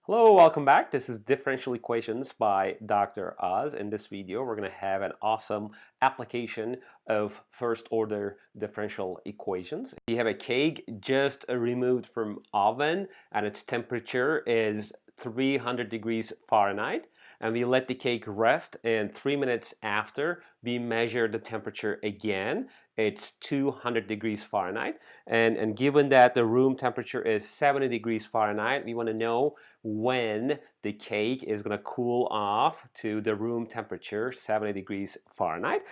Hello, welcome back. This is Differential Equations by Dr. Oz. In this video, we're going to have an awesome application of first order differential equations. You have a cake just removed from oven and its temperature is 300 degrees Fahrenheit, and we let the cake rest, and 3 minutes after we measure the temperature again. It's 200 degrees Fahrenheit, and given that the room temperature is 70 degrees Fahrenheit, we want to know when the cake is going to cool off to the room temperature, 70 degrees Fahrenheit.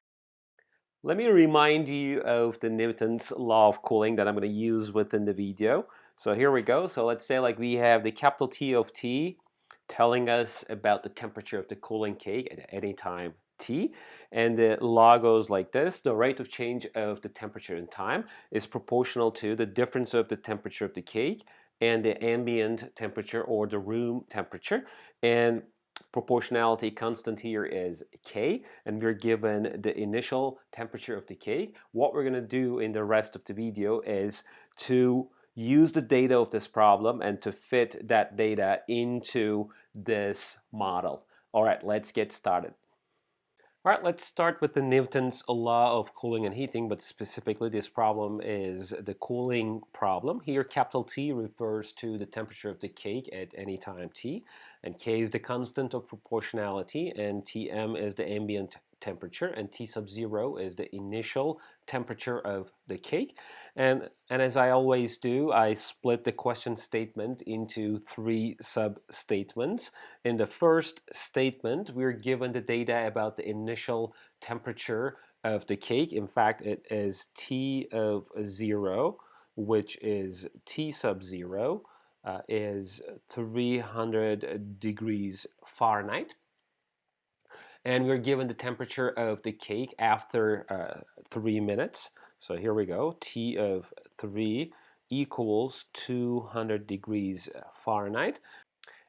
Let me remind you of the Newton's law of cooling that I'm going to use within the video. So here we go. So let's say like we have the capital T of T telling us about the temperature of the cooling cake at any time T. And the law goes like this: the rate of change of the temperature in time is proportional to the difference of the temperature of the cake and the ambient temperature or the room temperature. And proportionality constant here is K, and we're given the initial temperature of the cake. What we're going to do in the rest of the video is to use the data of this problem and to fit that data into this model. All right, let's get started. All right, let's start with the Newton's law of cooling and heating, but specifically this problem is the cooling problem. Here, capital T refers to the temperature of the cake at any time T, and K is the constant of proportionality, and Tm is the ambient temperature, and T sub 0 is the initial temperature of the cake. And as I always do, I split the question statement into three sub-statements. In the first statement, we're given the data about the initial temperature of the cake. In fact, it is T of 0, which is T sub 0, is 300 degrees Fahrenheit. And we're given the temperature of the cake after 3 minutes. So here we go. T of 3 equals 200 degrees Fahrenheit.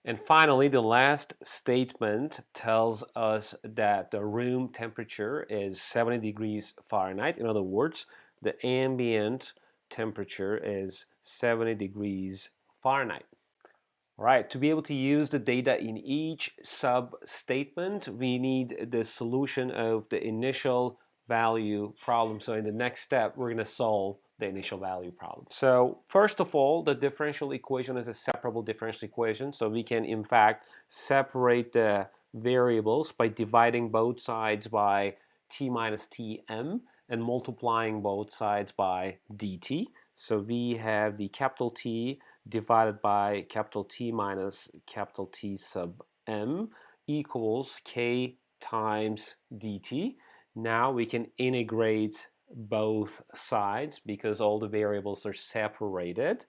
And finally, the last statement tells us that the room temperature is 70 degrees Fahrenheit. In other words, the ambient temperature is 70 degrees Fahrenheit. All right, to be able to use the data in each sub-statement, we need the solution of the initial value problem. So in the next step, we're going to solve the initial value problem. So first of all, the differential equation is a separable differential equation. So we can, in fact, separate the variables by dividing both sides by t minus tm and multiplying both sides by dt. So we have the capital T divided by capital T minus capital T sub m equals k times dt. Now we can integrate both sides because all the variables are separated.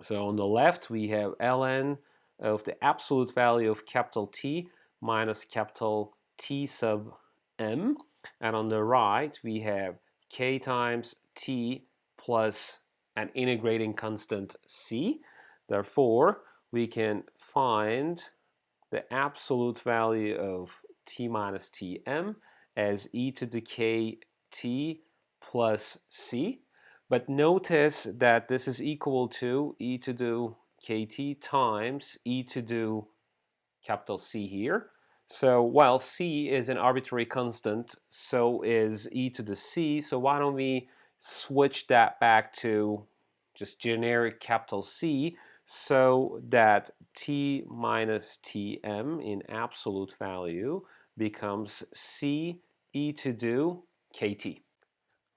So on the left we have ln of the absolute value of capital T minus capital T sub m, and on the right we have k times t plus an integrating constant c. Therefore, we can find the absolute value of t minus tm as e to the k t plus c. But notice that this is equal to e to the kt times e to the capital C here. So while c is an arbitrary constant, so is e to the c. So why don't we switch that back to just generic capital C so that t minus tm in absolute value becomes c e to the kt.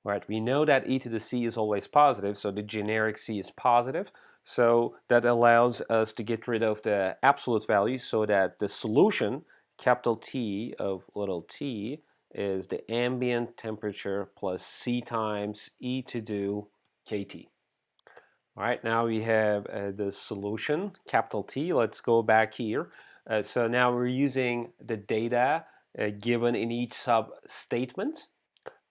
Right, we know that e to the c is always positive, so the generic c is positive. So that allows us to get rid of the absolute value so that the solution, capital T of little t, is the ambient temperature plus c times e to the kt. All right, now we have the solution, capital T. Let's go back here. So now we're using the data given in each sub-statement.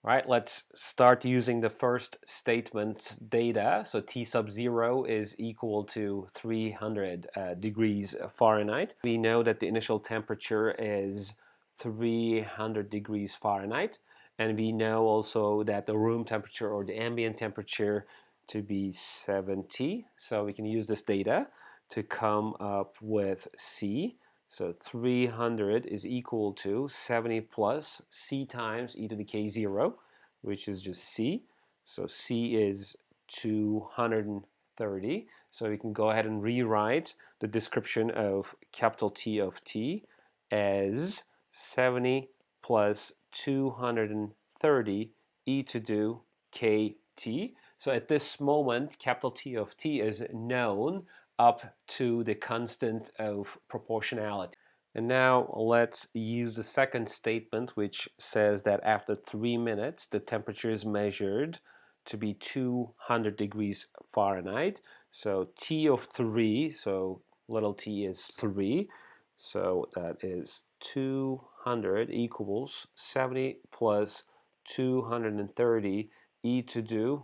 Right, let's start using the first statement's data. So T sub 0 is equal to 300 degrees Fahrenheit. We know that the initial temperature is 300 degrees Fahrenheit. And we know also that the room temperature or the ambient temperature to be 70. So we can use this data to come up with C. So 300 is equal to 70 plus C times e to the k 0, which is just C. So C is 230. So we can go ahead and rewrite the description of capital T of t as 70 plus 230 e to the kt. So at this moment, capital T of t is known up to the constant of proportionality. And now let's use the second statement, which says that after 3 minutes, the temperature is measured to be 200 degrees Fahrenheit. So T of 3, so little t is 3. So that is 200 equals 70 plus 230 e to the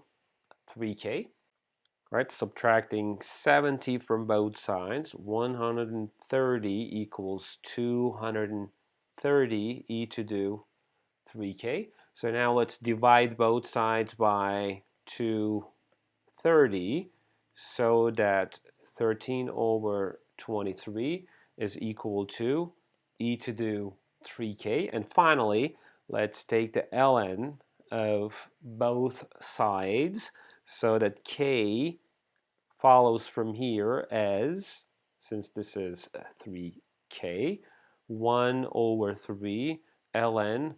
3k. Right, subtracting 70 from both sides, 130 equals 230 e to the 3k. So now let's divide both sides by 230 so that 13 over 23 is equal to e to the 3k. And finally, let's take the ln of both sides so that k follows from here as, since this is 3k, 1 over 3 ln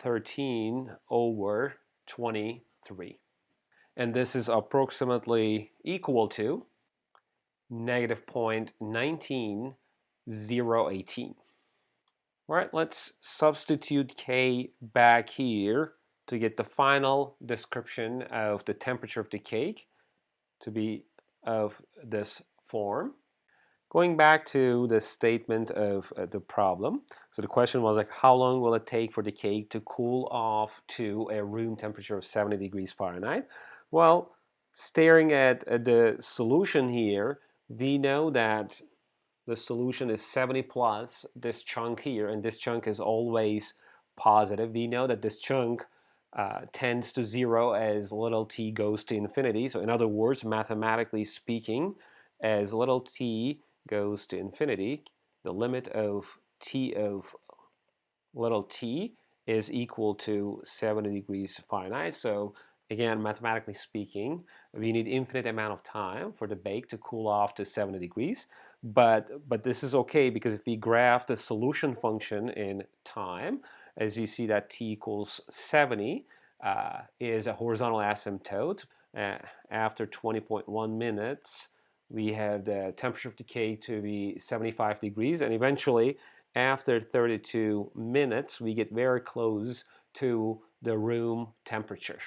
13 over 23. And this is approximately equal to negative 0.19018. All right, let's substitute K back here to get the final description of the temperature of the cake to be of this form. Going back to the statement of the problem, so the question was like, how long will it take for the cake to cool off to a room temperature of 70 degrees Fahrenheit? Well, staring at the solution here, we know that the solution is 70 plus this chunk here, and this chunk is always positive. We know that this chunk tends to 0 as little t goes to infinity. So in other words, mathematically speaking, as little t goes to infinity, the limit of t of little t is equal to 70 degrees Fahrenheit. So again, mathematically speaking, we need infinite amount of time for the bake to cool off to 70 degrees. But this is okay, because if we graph the solution function in time, as you see that t equals 70 is a horizontal asymptote. After 20.1 minutes, we have the temperature of decay to be 75 degrees, and eventually after 32 minutes we get very close to the room temperature.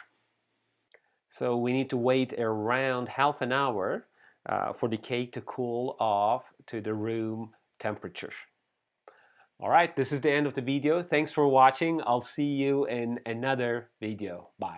So we need to wait around half an hour for the cake to cool off to the room temperature. All right, this is the end of the video. Thanks for watching. I'll see you in another video. Bye.